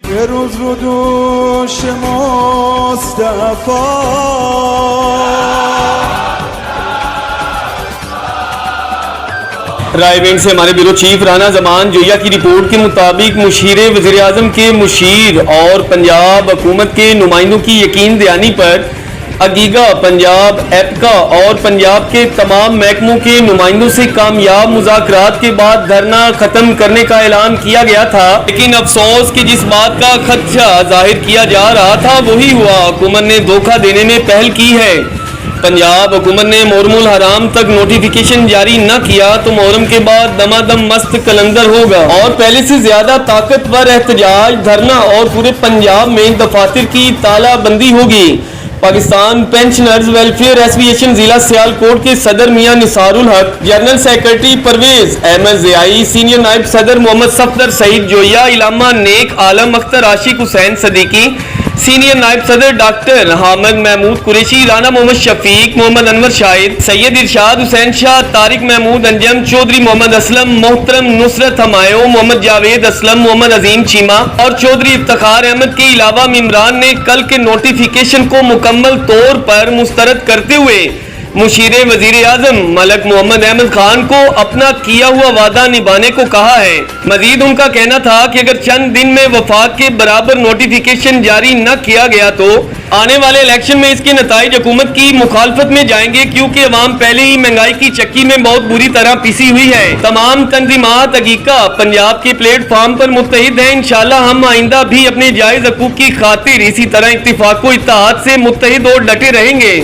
یه روز رو دوش مصطفی رائے بینڈ سے ہمارے بیورو چیف رانا زمان جویا کی رپورٹ کے مطابق مشیر وزیر اعظم کے مشیر اور پنجاب حکومت کے نمائندوں کی یقین دہانی پر اگیگا پنجاب ایپکا اور پنجاب کے تمام محکموں کے نمائندوں سے کامیاب مذاکرات کے بعد دھرنا ختم کرنے کا اعلان کیا گیا تھا، لیکن افسوس کہ جس بات کا خدشہ ظاہر کیا جا رہا تھا وہی ہوا۔ حکومت نے دھوکہ دینے میں پہل کی ہے۔ پنجاب حکومت نے محرم الحرام تک نوٹیفیکیشن جاری نہ کیا تو محرم کے بعد دمادم مست کلندر ہوگا اور پہلے سے زیادہ طاقتور احتجاج، دھرنا اور پورے پنجاب میں دفاتر کی تالہ بندی ہوگی۔ پاکستان پینشنرز ویلفیئر ایسوسی ایشن ضلع سیالکوٹ کے صدر Mian Nisar ul-Haq, general secretary Pervez Ahmed Ziai, senior نائب صدر محمد صفدر سعید جویا، علامہ نیک عالم اختر عاشق حسین صدیقی، سینئر نائب صدر ڈاکٹر حامد محمود قریشی، رانا محمد شفیق، محمد انور شاہد، سید ارشاد حسین شاہ، طارق محمود انجم، چودھری محمد اسلم، محترم نصرت ہمایوں، محمد جاوید اسلم، محمد عظیم چیمہ اور چودھری افتخار احمد کے علاوہ ممبران نے کل کے نوٹیفیکیشن کو مکمل طور پر مسترد کرتے ہوئے مشیر وزیر اعظم ملک محمد احمد خان کو اپنا کیا ہوا وعدہ نبھانے کو کہا ہے۔ مزید ان کا کہنا تھا کہ اگر چند دن میں وفاق کے برابر نوٹیفیکیشن جاری نہ کیا گیا تو آنے والے الیکشن میں اس کے نتائج حکومت کی مخالفت میں جائیں گے، کیونکہ عوام پہلے ہی مہنگائی کی چکی میں بہت بری طرح پیسی ہوئی ہے۔ تمام تنظیمات اگیگا پنجاب کے پلیٹ فارم پر متحد ہیں۔ انشاءاللہ ہم آئندہ بھی اپنے جائز حقوق کی خاطر اسی طرح اتفاق و اتحاد سے متحد اور ڈٹے رہیں گے۔